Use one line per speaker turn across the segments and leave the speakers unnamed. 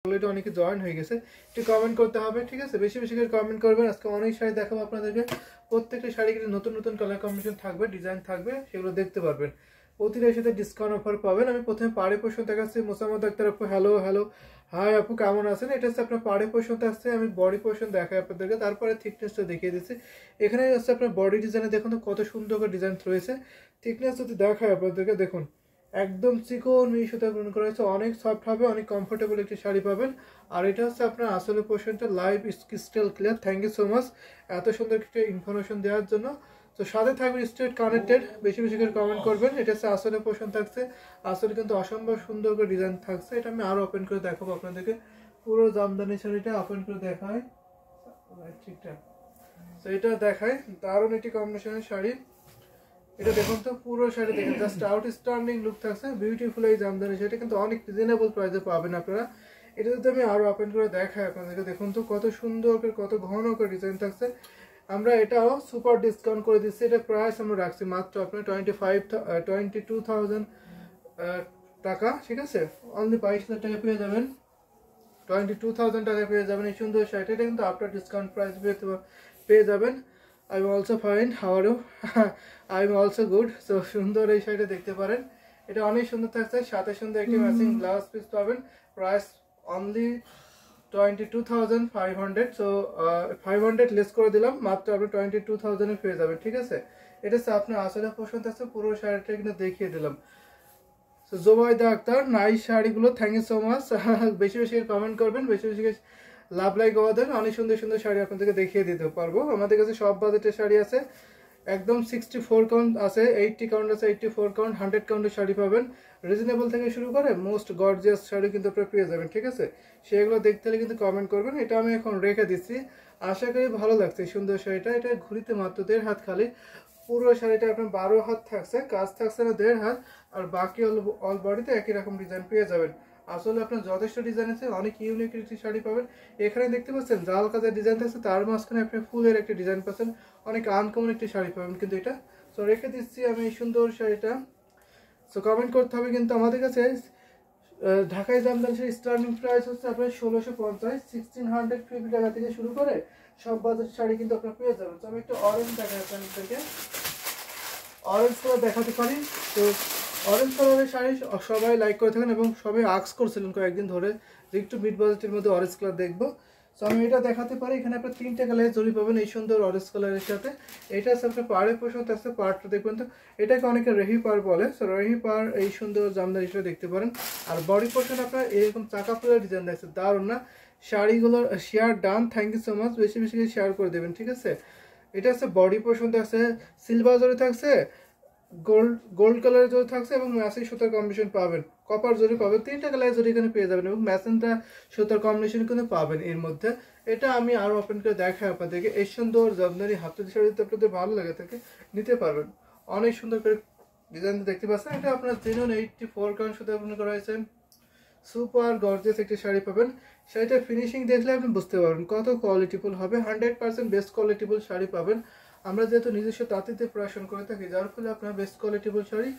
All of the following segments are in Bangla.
অলরেডি অনেকে জয়েন হয়ে গেছে, একটু কমেন্ট করতে হবে, ঠিক আছে? বেশি বেশি করে কমেন্ট করবেন। আজকে অনেক শাড়ি দেখাবো আপনাদেরকে, প্রত্যেকটা শাড়ি কিন্তু নতুন নতুন কালার কম্বিনেশন থাকবে, ডিজাইন থাকবে, সেগুলো দেখতে পারবেন। প্রতিটার সাথে ডিসকাউন্ট অফার পাবেন। আমি প্রথমে পাড়ে পোর্শন দেখাচ্ছি। মোসাম্মদ আক্তার আপু, হ্যালো হ্যালো, হাই আপু, কেমন আছেন? এটা হচ্ছে আপনার পাড়ে পোর্শনটা আসছে, আমি বডি পোর্শন দেখাই আপনাদেরকে, তারপরে থিকনেসটা দেখিয়ে দিচ্ছি। এখানে হচ্ছে আপনার বডি ডিজাইনে দেখুন তো কত সুন্দর করে ডিজাইন রয়েছে। থিকনেস যদি দেখায় আপনাদেরকে, দেখুন একদম চিকন মিহি সুতা পূরণ করা হয়েছে, অনেক সফট হবে, অনেক কমফোর্টেবল একটি শাড়ি পাবেন। আর এটা হচ্ছে আপনার আসলে পোর্শনটা live crystal clear. Thank you so much এত সুন্দর একটা ইনফরমেশন দেওয়ার জন্য। তো সাথে থাকবেন স্ট্রেট কানেক্টেড, বেশি বেশি করে কমেন্ট করবেন। এটা হচ্ছে আসলে পোর্শন থাকছে, আসলে কিন্তু অসম্ভব সুন্দর করে ডিজাইন থাকছে। এটা আমি আরো ওপেন করে দেখাবো আপনাদেরকে, পুরো জামদানি শাড়িটা ওপেন করে দেখায় ঠিকঠাক। তো এটা দেখায় দারুণ একটি কম্বিনেশনের শাড়ি। এটা দেখুন তো পুরো শাড়ি দেখেন, জাস্ট আউটস্ট্যান্ডিং লুক থাকছে, বিউটিফুল এই জামদানি শাড়িটা কিন্তু অনেক রিজনেবল প্রাইসে পাবেন আপনারা। এটা যদি আমি আরো ওপেন করে দেখাই আপনাদেরকে, দেখুন তো কত সুন্দর করে কত ঘন করে ডিজাইন থাকছে। আমরা এটাও সুপার ডিসকাউন্ট করে দিচ্ছি। এটা প্রাইস আমরা রাখছি মাত্র আপনার 22,000 টাকা, ঠিক আছে? অনলি 22,000 টাকা পেয়ে যাবেন, 22,000 টাকা পেয়ে যাবেন এই সুন্দর শাড়িটা। এটা কিন্তু আফটার ডিসকাউন্ট প্রাইস পেয়ে যাবেন। I am also fine, how are you? I am also good. So সুন্দর এই শাড়িটা দেখতে পারেন, এটা অনেক সুন্দর থাকছে, সাথে সুন্দর একটি ম্যাচিং ব্লাউজ পিস পাবেন। Price only 22,500। সো 500 লেস করে দিলাম, মাত্র আপনি 22,000 পেয়ে যাবেন, ঠিক আছে? এটা হচ্ছে আপনার আসলে পছন্দ আছে, পুরো শাড়িটা কিন্তু দেখিয়ে দিলাম। সো জোবাইদা আক্তার, নাইস শাড়িগুলো, থ্যাংক ইউ সো মাচ। বেশি বেশি কমেন্ট করবেন, বেশি বেশি লাভ লাইক আমাদের, অনেক সুন্দর সুন্দর শাড়ি আপনাদেরকে দেখিয়ে দিতে পারবো। আমাদের কাছে সব বাজেটের শাড়ি আছে, একদম 64 কাউন্ট আছে, 80 কাউন্ট আছে, 84 কাউন্ট, 100 কাউন্টের শাড়ি পাবেন। রিজনেবল থেকে শুরু করে মোস্ট গর্জিয়াস শাড়ি কিন্তু আপনারা পেয়ে যাবেন, ঠিক আছে? সেগুলো দেখতে হলে কিন্তু কমেন্ট করবেন। এটা আমি এখন রেখে দিচ্ছি, আশা করি ভালো লাগছে সুন্দর শাড়িটা। এটা ঘুরিতে মাত্র 1.5 হাত খালি, পুরো শাড়িটা আপনার 12 হাত থাকছে, কাজ থাকছে না 1.5 হাত, আর বাকি অল বডিতে একই রকম ডিজাইন পেয়ে যাবেন। আসলে আপনার যথেষ্ট ডিজাইন আছে, অনেক ইউনিক একটি শাড়ি পাবেন। এখানে দেখতে পাচ্ছেন জাল কাজের ডিজাইন থাকছে, তার মাঝখানে আপনি ফুলের একটি ডিজাইন পাচ্ছেন, অনেক আনকমন একটি শাড়ি পাবেন কিন্তু এটা। সো রেখে দিচ্ছি আমি এই সুন্দর শাড়িটা। সো কমেন্ট করতে হবে কিন্তু। আমাদের কাছে ঢাকায় জামদানি শাড়ি স্টার্টিং প্রাইস হচ্ছে আপনার 1650, 1650 টাকা থেকে শুরু করে সব বাজার শাড়ি কিন্তু আপনার পেয়ে যাবেন। তো আমি একটু অরেঞ্জ দেখাই আপনাদেরকে, অরেঞ্জ কালার দেখাতে পারি। তো অরেঞ্জ কালারের শাড়ি সবাই লাইক করে থাকেন এবং সবাই আস্ক করছিলেন কয়েকদিন ধরে যে একটু মিড বাজেটের মধ্যে অরেঞ্জ কালার দেখবো। সো আমি এটা দেখাতে পারি। এখানে আপনার 3টে কালারের জড়ি পাবেন এই সুন্দর অরেঞ্জ কালারের সাথে। এটা আছে আপনার পাড়ের পোশাক আছে, পাড়টা দেখবেন তো, এটাকে অনেকে রেহি পাড় বলে। সো রেহি পাড় এই সুন্দর জামদানি হিসেবে দেখতে পারেন। আর বডি পোর্শন আপনার এরকম চাকা ফুলের ডিজাইন দেখছে, দারুণ না? শাড়িগুলোর share done, thank you so much, বেশি বেশি শেয়ার করে দেবেন, ঠিক আছে? এটা হচ্ছে বডি পোর্শন থাকছে, সিলভার জরি থাকছে, গোল্ড কালারের জরি থাকছে এবং ম্যাচিং সুতার কম্বিনেশন পাবেন, কপার জরি পাবেন, 3টা কালারের জরি এখানে পেয়ে যাবেন এবং ম্যাচিংটা সুতার কম্বিনেশন কিন্তু পাবেন এর মধ্যে। এটা আমি আরো ওপেন করে দেখাই আপনাদেরকে। এই সুন্দর জামদানি হাতের শাড়ি যদি আপনাদের ভালো লাগে থাকে নিতে পারবেন, অনেক সুন্দর করে ডিজাইন দেখতে পাচ্ছেন। এটা আপনার জেনুইন 84 কাউন্ট সুতা পূরণ করা হয়েছে, সুপার গর্জিয়াস একটি শাড়ি পাবেন। শাড়িটা ফিনিশিং দেখলে আপনি বুঝতে পারবেন কত কোয়ালিটিফুল হবে, 100% বেস্ট কোয়ালিটিফুল শাড়ি পাবেন। আমরা যেহেতু নিজস্ব তাঁতিতে প্রোডাকশন করে থাকি, যার ফলে আপনার বেস্ট কোয়ালিটিফুল শাড়ি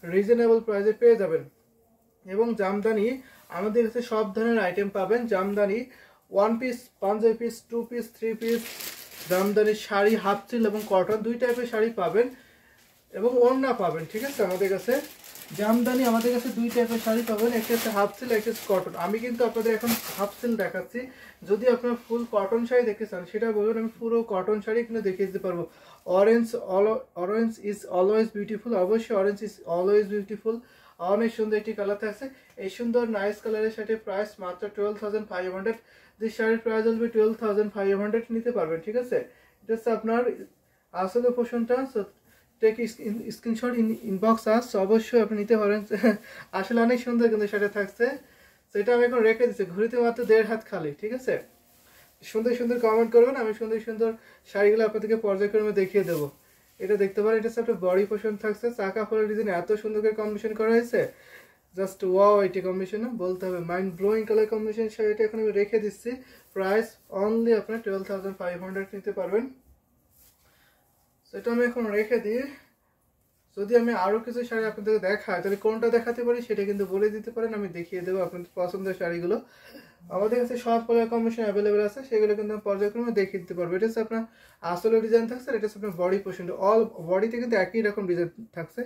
রিজনেবল প্রাইসে পেয়ে যাবেন। এবং জামদানি আমাদের কাছে সব ধরনের আইটেম পাবেন। Jamdani 1 piece, panjabi piece, 2 piece, 3 piece, jamdani sari, half silk এবং কটন, 2 টাইপের শাড়ি পাবেন এবং ওড়না পাবেন, ঠিক আছে? আমাদের কাছে জামদানি আমাদের কাছে 2 টাইপের শাড়ি পাবেন, একটা হচ্ছে হাফ সিল, একটা হচ্ছে কটন। আমি কিন্তু আপনাদের এখন হাফ সিল দেখাচ্ছি, যদি আপনার ফুল কটন শাড়ি দেখতে চান সেটা বলবেন, আমি পুরো কটন শাড়ি কিন্তু দেখিয়ে দিতে পারবো। অরেঞ্জ ইজ অলওয়েজ বিউটিফুল, অবশ্যই অরেঞ্জ ইজ অলওয়েজ বিউটিফুল, অনেক সুন্দর একটি কালার থাকছে। এই সুন্দর নাইস কালারের শাড়ির প্রাইস মাত্র 12,500। দিস শাড়ির প্রাইস হবে 12,500, নিতে পারবেন, ঠিক আছে? এটা হচ্ছে আপনার আসলে পোর্শনটা। টেক স্ক্রিনশট ইনবক্স আস, অবশ্যই আপনি নিতে পারেন। আসলে অনেক সুন্দর কিন্তু সেটা থাকছে। তো এটা আমি এখন রেখে দিচ্ছি, ঘুরিতে মাত্র 1.5 হাত খালি, ঠিক আছে? সুন্দর সুন্দর কমেন্ট করবেন, আমি সুন্দর সুন্দর শাড়িগুলো আপনাদেরকে পর্যায়ক্রমে দেখিয়ে দেবো। এটা দেখতে পারেন, এটা হচ্ছে একটা বডি পোর্শন থাকছে, চাকা ফলের ডিজাইন এত সুন্দর করে কম্বিনেশন করা হয়েছে, জাস্ট ওয়াও। এটি কম্বিনেশন বলতে হবে, মাইন্ড ব্লোয়িং কালার কম্বিনেশন। শাড়িটা এখন আমি রেখে দিচ্ছি, প্রাইস অনলি আপনার 12,500 নিতে পারবেন। সেটা আমি এখন রেখে দিই। যদি আমি আরো কিছু শাড়ি আপনাদের দেখাই তাহলে কোনটা দেখাতে পারি সেটা কিন্তু বলে দিতে পারেন, আমি দেখিয়ে দেবো আপনাদের পছন্দের শাড়িগুলো। আমাদের কাছে সব কালার কম্বিনেশন অ্যাভেলেবেল আছে, সেগুলো কিন্তু আমি পর্যায়ক্রমে দেখিয়ে দিতে পারবো। এটা হচ্ছে আপনার আসলে ডিজাইন থাকছে, এটা হচ্ছে আপনার বডি পোর্শন, অল বডিতে কিন্তু একই রকম ডিজাইন থাকছে,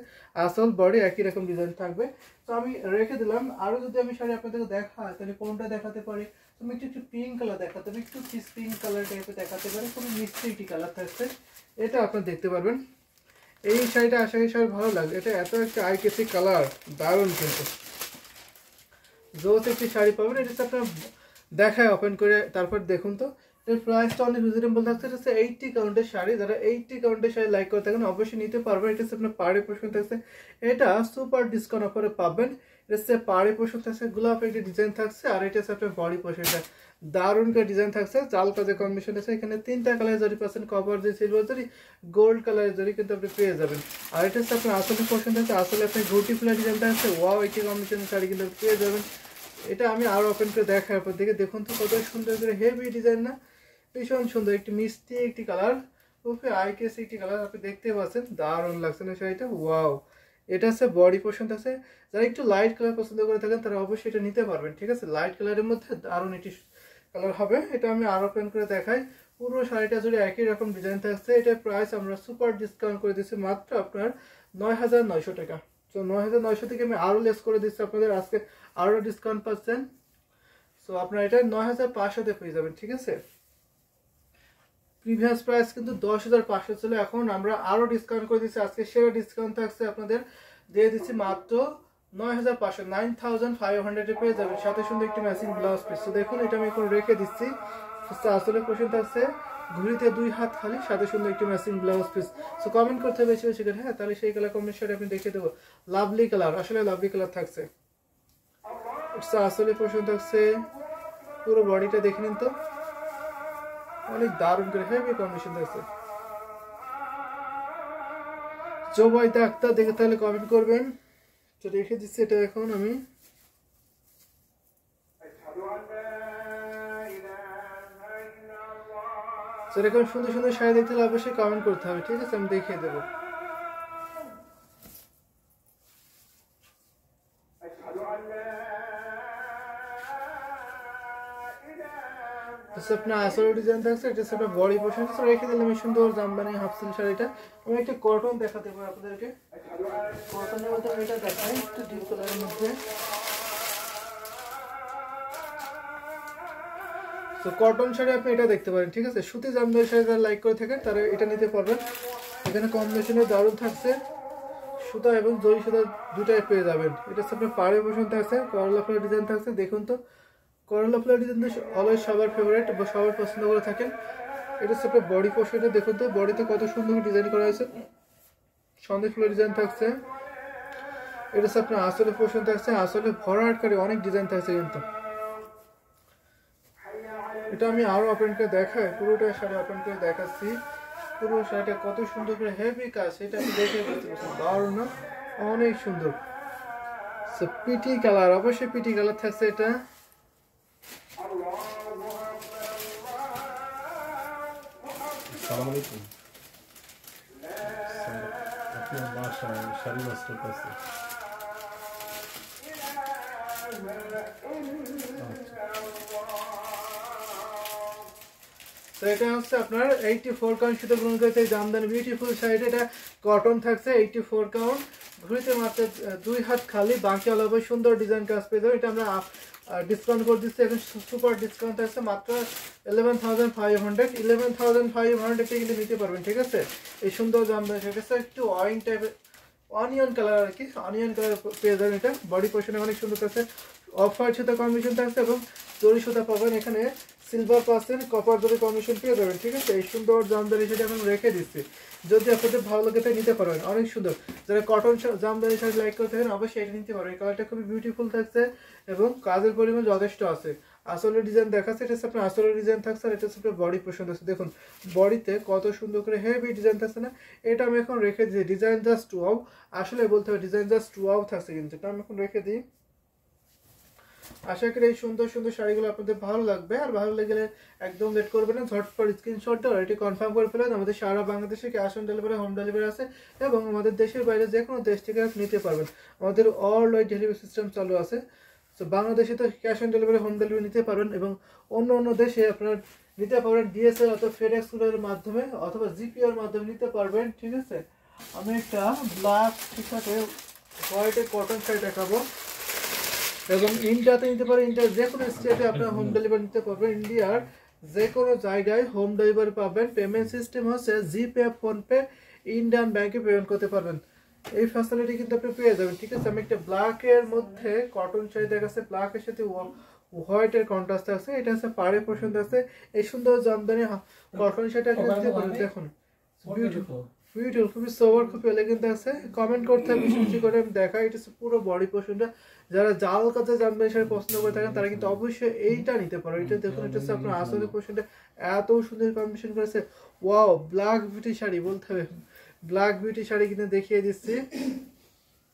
আসল বডি একই রকম ডিজাইন থাকবে। তো আমি রেখে দিলাম। আরও যদি আমি শাড়ি আপনাদেরকে দেখাই তাহলে কোনটা দেখাতে পারি, তুমি একটু পিঙ্ক কালার দেখাতে হবে, একটু পিঙ্ক কালার টাইপের দেখাতে পারি, কোনো মিষ্টি কালার থাকছে, এটা আপনারা দেখতে পারবেন। এই শাড়িটা আশা করি সবাই ভালো লাগবে, এটা এত একটা আই কেসি কালার, দারুণ কিন্তু জোস একটি শাড়ি পাবেন। এটা আপনার দেখায় ওপেন করে তারপর দেখুন। তো এর প্রাইসটা অনেক রিজনেবল থাকছে, এটা হচ্ছে 80 কাউন্টের শাড়ি। যারা 80 কাউন্টের শাড়ি লাইক করে থাকেন অবশ্যই নিতে পারবেন। এটা হচ্ছে আপনার পাড়ি পোর্শন থাকছে, এটা সুপার ডিসকাউন্ট অফারে পাবেন। এটা হচ্ছে পাড়ি পোর্শন থাকছে, গোলাপ একটি ডিজাইন থাকছে, আর এটা হচ্ছে আপনার বডি পোর্শনটা দারুণ করে ডিজাইন থাকছে, জাল কাজের কম্বিনেশন আছে। এখানে 3টা কালার জরি পাচ্ছেন, কভার যে সিলভার জরি, গোল্ড কালারের জরি কিন্তু আপনি পেয়ে যাবেন। আর এটা হচ্ছে আপনার আসলে পোর্শন থাকছে, আসলে আপনি ঘুটি ফুলা ডিজাইন থাকছে, ওয়াও একটি কম্বিনেশনের শাড়ি কিন্তু পেয়ে যাবেন। এটা আমি আরো ওপেন করে দেখার পর দেখে দেখুন তো কত সুন্দর করে, হেভি ডিজাইন না, ভীষণ সুন্দর, একটি মিষ্টি একটি কালার, ওকে আইকেস একটি কালার আপনি দেখতে পাচ্ছেন, দারুণ লাগছে না শাড়িটা, ওয়াও। এটা হচ্ছে বডি পোর্শন আছে, যারা একটু লাইট কালার পছন্দ করে থাকেন তারা অবশ্যই এটা নিতে পারবেন, ঠিক আছে। লাইট কালারের মধ্যে দারুণ একটি কালার হবে। এটা আমি আরো ওপেন করে দেখাই, পুরো শাড়িটা জুড়ে একই রকম ডিজাইন থাকছে। এটার প্রাইস আমরা সুপার ডিসকাউন্ট করে দিচ্ছি মাত্র আপনার ৯,৯০০ টাকা। তো ৯,৯০০ থেকে আমি আরো লেস করে দিচ্ছি আপনাদের, আজকে আরো ডিসকাউন্ট পাচ্ছেন। সো আপনারা এটা ৯,৫০০তে পেয়ে যাবেন, ঠিক আছে। প্রিভিয়াস প্রাইস কিন্তু 10,৫০০ ছিল, এখন আমরা আরো ডিসকাউন্ট করে দিচ্ছি, আজকে সেরা ডিসকাউন্ট থাকছে আপনাদের, দিয়ে দিচ্ছি মাত্র ৯,৫০০, ৯,৫০০ পেয়ে যাবেন, সাথে সুন্দর একটি ম্যাচিং ব্লাউজ পিস। তো দেখুন এটা আমি এখন রেখে দিচ্ছি, আসলে কোশ্চেন থাকছে ঘুরিতে 2 হাত খালি, সাথে সুন্দর একটি matching blouse piece. So comment করতে হবে বেশি বেশি করে, হ্যাঁ, তাহলে সেই কালার কম্বিনেশন আপনি দেখে দেবো। লাভলি কালার, আসলে লাভলি কালার থাকছে, আসলে কোশ্চেন থাকছে, পুরো বডিটা দেখে নিন তো, অনেক দারুণ করে হেভি কম্বিনেশন থাকছে। জোবাইদা আক্তার দেখে তাহলে কমেন্ট করবেন। তো রেখে দিচ্ছি এটা এখন আমি। এরকম সুন্দর সুন্দর শাড়ি দেখতে হলে অবশ্যই কমেন্ট করতে হবে, ঠিক আছে, আমি দেখিয়ে দেবো। আপনার আসলে ডিজাইন থাকছে, এটা হচ্ছে আপনার বডি পোর্শন রেখে দিলাম এই সুন্দর জামদানি হাফ সিল্ক শাড়িটা। আমি একটা কটন দেখাতে পারি আপনাদেরকে, কটনের মধ্যে এটা দেখাই একটু ডিপ কালারের মধ্যে। তো কটন শাড়ি আপনি এটা দেখতে পারেন, ঠিক আছে। সুতি জামদানি শাড়ি যারা লাইক করে থাকেন তারা এটা নিতে পারবেন। এখানে কম্বিনেশনে দারুণ থাকছে, সুতা এবং জরি সুতা দুটাই পেয়ে যাবেন। এটা হচ্ছে আপনার পাড়ে পোর্শন থাকছে, করলা ফ্লাওয়ার ডিজাইন থাকছে, দেখুন তো করলা ফ্লাওয়ার ডিজাইন অলওয়েজ সবার ফেভারিট বা সবার পছন্দ করে থাকেন। এটা হচ্ছে আপনার বডি পোর্শনটা, দেখুন তো বডিতে কত সুন্দর ডিজাইন করা হয়েছে, সন্দেশ ফুলের ডিজাইন থাকছে। এটা হচ্ছে আপনার আসলে পোর্শন থাকছে, আসলে ভরাট করে অনেক ডিজাইন থাকছে কিন্তু। এটা আমি আরো ওপেন করে দেখাই, পুরোটা শাড়ি ওপেন করে দেখাচ্ছি, পুরো শাড়িটা কত সুন্দর করে হেভি কাজ, সেটা আমি দেখে বুঝতে পারছি, দারুণ না, অনেক সুন্দর। পিটি কালার, অবশ্যই পিটি কালার থাকছে এটা।
আসসালামু আলাইকুম, আপনার বাসায় শাড়ি নষ্ট করছে।
তো এটা হচ্ছে আপনার 84 কাউন্ট সুতো গ্রহণ করেছে এই জামদানি বিউটিফুল শাড়িটা, এটা কটন থাকছে 84 কাউন্ট, ঘুরিতে মাত্র 2 হাত খালি, বাকি অল ওভার সুন্দর ডিজাইন কাজ পেয়ে যাবে। এটা আমরা ডিসকাউন্ট করে দিচ্ছি, এখন সুপার ডিসকাউন্ট আছে মাত্র 11,500, 11,500 কিন্তু নিতে পারবেন, ঠিক আছে। এই সুন্দর জামদানি শাড়িটা একটু ওয়াইন টাইপের, অনিয়ন কালার আর কি, অনিয়ন কালার পেয়ে যাবেন। এটা বডি পোর্শনে অনেক সুন্দর থাকছে, অফ হোয়াইট সুতা কম্বিনেশন থাকছে এবং জরি সুতা পাবেন, এখানে সিলভার পার্সেন্ট কপার জরি কম্বিনেশন পেয়ে যাবেন, ঠিক আছে। এই সুন্দর জামদানি শাড়ি আমি রেখে দিচ্ছি, যদি আপনাদের ভালো লাগে তাই নিতে পারবেন, অনেক সুন্দর। যারা কটন জামদানি শাড়ি লাইক করে থাকেন অবশ্যই এটা নিতে পারবেন, এই কালারটা খুবই বিউটিফুল থাকছে এবং কাজের পরিমাণ যথেষ্ট আছে। আসলে ডিজাইন দেখাচ্ছে, এটা হচ্ছে আপনার আসলে ডিজাইন থাকছে, আর এটা হচ্ছে আপনার বডি পোর্শন আছে, দেখুন বডিতে কত সুন্দর করে হেভি ডিজাইন থাকছে না। এটা আমি এখন রেখে দিই, ডিজাইন জাস্ট ওয়াও, আসলে বলতে হবে ডিজাইন জাস্ট ওয়াও থাকছে কিন্তু, এটা আমি এখন রেখে দিই। আশা করি এই সুন্দর সুন্দর শাড়িগুলো আপনাদের ভালো লাগবে, আর ভালো লাগলে একদম লেট করবেন না, ঝটপট স্ক্রিনশট দিয়ে এটি কনফার্ম করে ফেলেন। আমাদের সারা বাংলাদেশে cash on delivery, home delivery আছে এবং আমাদের দেশের বাইরে যে কোনো দেশ থেকে নিতে পারবেন, আমাদের অল ওয়াইড ডেলিভারি সিস্টেম চালু আছে। তো বাংলাদেশে তো cash on delivery, home delivery নিতে পারবেন, এবং অন্য অন্য দেশে আপনার নিতে পারবেন ডিএসএল অথবা ফেডএক্স কুরিয়ারের মাধ্যমে অথবা জিপিআর মাধ্যমে নিতে পারবেন। ঠিক আছে, আমি একটা ব্ল্যাক টি-শার্টে হোয়াইটের কটন শাড়ি দেখাবো, এবং ইন্ডিয়াতে নিতে পারেন। ইন্ডিয়ার যে কোনো স্টেটে আপনার হোম ডেলিভারি নিতে পারবেন, ইন্ডিয়ার যে কোনো জায়গায় হোম ডেলিভারি পাবেন। পেমেন্ট সিস্টেম হচ্ছে জিপে, ফোনপে, ইন্ডিয়ান ব্যাংকে পেমেন্ট করতে পারবেন। এই ফ্যাসিলিটি কিন্তু আপনি পেয়ে যাবেন। ঠিক আছে, আমি একটা ব্ল্যাকের মধ্যে কটন শাড়ি দেখাচ্ছে, ব্ল্যাকের সাথে হোয়াইটের কন্ট্রাস্ট আছে, এটা হচ্ছে পাড়ে পছন্দ আছে। এই সুন্দর জামদানি কটন শাড়িটা নিতে পারেন। দেখুন বিউটিফুল, বিউটিফুল, খুবই সোবার, খুব এলিগেন্ট আছে। কমেন্ট করতে হবে বেশি বেশি করে, আমি দেখাই। এটা হচ্ছে পুরো বডি পছন্দ। যারা জাল কাজে জামদানি শাড়ি পছন্দ করে থাকেন তারা কিন্তু অবশ্যই এইটা নিতে পারো। এটা দেখুন, এটা হচ্ছে আপনার আসলে পছন্দ। এত সুন্দর কম্বিনেশন করেছে, ওয়াও। ব্ল্যাক বিউটি শাড়ি বলতে হবে, ব্ল্যাক বিউটি শাড়ি কিন্তু দেখিয়ে দিচ্ছি।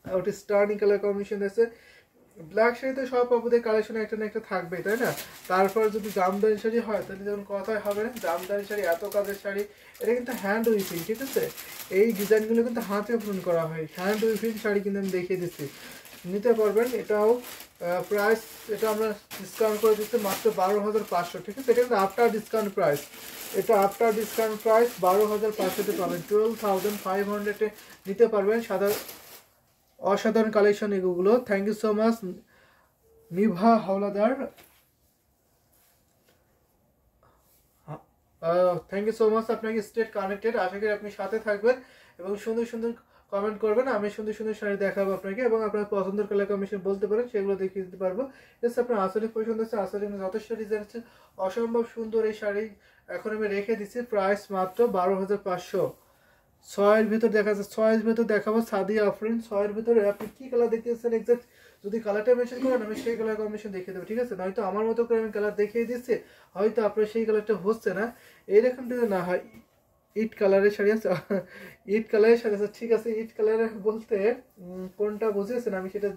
ওটা স্টার্নিং কালার কম্বিনেশন আছে। ব্ল্যাক শাড়ি তো সব আপুদের কালেকশন একটা না একটা থাকবে, তাই না? তারপর যদি জামদানি শাড়ি হয় তাহলে যেমন কথাই হবে না, জামদানি শাড়ি এত কাজের শাড়ি, এটা কিন্তু হ্যান্ড উইপিং। ঠিক আছে, এই ডিজাইনগুলো কিন্তু হাতে পূরণ করা হয়, হ্যান্ড উইপিং শাড়ি কিন্তু আমি দেখিয়ে দিচ্ছি, নিতে পারবেন। এটাও প্রাইস, এটা আমরা ডিসকাউন্ট করে দিচ্ছি মাত্র 12,500। ঠিক আছে, এটা কিন্তু আফটার ডিসকাউন্ট প্রাইস, এটা আফটার ডিসকাউন্ট প্রাইস 12,500-তে পাবেন। 12,500-এ নিতে পারবেন। অসাধারণ কালেকশন এগুলো। Thank you so much Niva Howlader, thank you so much. আপনাকে স্টেট কানেক্টেড, আশা করি আপনি সাথে থাকবেন এবং সুন্দর সুন্দর কমেন্ট করবেন। আমি সুন্দর সুন্দর শাড়ি দেখাবো আপনাকে, এবং আপনার পছন্দের কালার কম্বিনেশন বলতে পারেন, সেগুলো দেখিয়ে দিতে পারবো। এসে আপনার আসলে পছন্দ হচ্ছে, আসলে যথেষ্ট ডিজাইন আছে, অসম্ভব সুন্দর এই শাড়ি। এখন আমি রেখে দিচ্ছি প্রাইস মাত্র 12,500। 6-এর ভিতর দেখা যাচ্ছে, 6-এর ভিতর দেখাবো সাদিয়া আফরিন। 6-এর ভিতরে আপনি কি কালার দেখতেছেন এক্সাক্ট যদি কালারটা মেনশন করেন আমি সেই কালার কম্বিনেশন দেখিয়ে দেবো। ঠিক আছে, নয়তো আমার মতো করে আমি কালার দেখিয়ে দিচ্ছি, হয়তো আপনার সেই কালারটা হচ্ছে না। এইরকম যদি না হয়, ইট কালারের শাড়ি আছে, ইট কালারের শাড়ি আছে। ঠিক আছে, ইট কালারের বলতে কোনটা বুঝেছেন আমি সেটা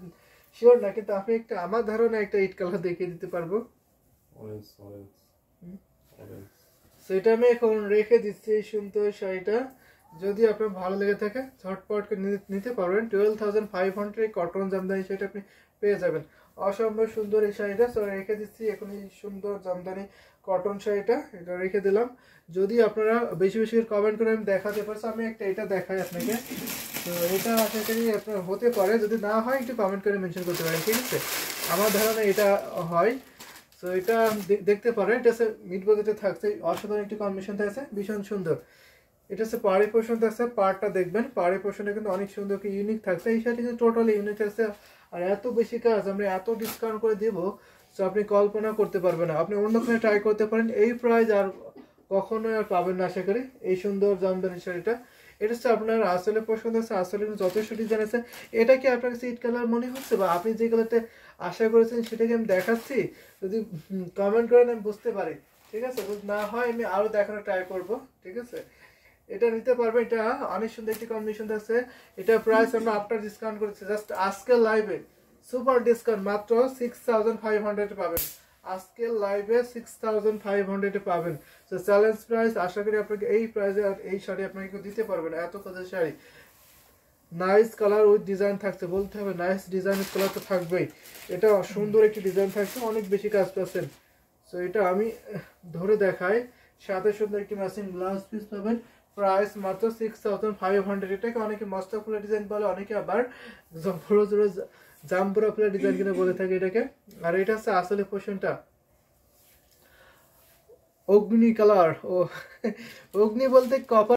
শিওর না, কিন্তু আমি একটা আমার ধারণা একটা ইট কালার দেখিয়ে দিতে পারবো। সেটা আমি এখন রেখে দিচ্ছি এই সুন্দর শাড়িটা। যদি আপনার ভালো লেগে থাকে ঝটপট করে নিতে পারবেন। 12,500 কটন জামদানি শাড়িটা আপনি পেয়ে যাবেন। অসম্ভব সুন্দর এই শাড়িটা, তো রেখে দিচ্ছি এখন এই সুন্দর জামদানি কটন শাড়িটা, এটা রেখে দিলাম। যদি আপনারা বেশি বেশি কমেন্ট করে আমি দেখাতে পারছি, আমি একটা এটা দেখাই আপনাকে। তো এটা আশা করি আপনার হতে পারে, যদি না হয় একটু কমেন্ট করে মেনশন করতে পারেন। ঠিক আছে, আমার ধারণা এটা হয়। তো এটা দেখতে পারেন, এটা হচ্ছে মিড বাজেটে থাকছে, অসাধারণ একটি কম্বিনেশন থাকছে, ভীষণ সুন্দর। এটা হচ্ছে পাড়ি পোর্শন থাকছে, পাড়টা দেখবেন, পাড়ি পোর্শনে কিন্তু অনেক সুন্দর কি ইউনিক থাকছে। এই শাড়িটা কিন্তু টোটালি ইউনিক থাকছে, আর এত বেশি কাজ আমরা এত ডিসকাউন্ট করে দিব, তো আপনি কল্পনা করতে পারবেন না। আপনি অন্যখানে ট্রাই করতে পারেন, এই প্রাইস আর কখনোই আর পাবেন না আশা করি। এই সুন্দর জামদানি শাড়িটা, এটা হচ্ছে আপনার আসলে পছন্দ আছে, আসলে যথেষ্ট ডিজাইন আছে। এটা কি আপনার কাছে ইট কালার মনে হচ্ছে, বা আপনি যে কালারটা আশা করেছেন সেটাকে আমি দেখাচ্ছি? যদি কমেন্ট করেন আমি বুঝতে পারি। ঠিক আছে, যদি না হয় আমি আরো দেখানোর ট্রাই করব। ঠিক আছে, এটা নিতে পারবে, এটা অনেক সুন্দর একটি কম্বিনেশন আছে। এটা প্রাইস আমরা আফটার ডিসকাউন্ট করেছি, জাস্ট আজকে লাইভে সুপার ডিসকাউন্ট মাত্র 6,500 পাবেন। আজকে লাইভে 6,500 পাবেন। তো চ্যালেঞ্জ প্রাইস, আশা করি আপনাকে এই প্রাইসে আর এই শাড়ি আপনাকে কেউ দিতে পারবে না, এত কাজের sari. Nice colour with design থাকছে, বলতে হবে নাইস ডিজাইন উইথ কালার তো থাকবেই। এটা সুন্দর একটি ডিজাইন থাকছে, অনেক বেশি কাজ পাচ্ছেন। সো এটা আমি ধরে দেখাই, সাথে সুন্দর একটি ম্যাচিং ব্লাউজ পিস পাবেন। প্রাইস মাত্র 6,500। এটাকে অনেকে মস্তক ফুলের ডিজাইন বলে, অনেকে আবার জাম্পুরা ফুলের ডিজাইন কিনে বলে থাকে এটাকে। আর এটা হচ্ছে আসলে পোর্শনটা অগ্নি কালার, ও অগ্নি বলতে কপার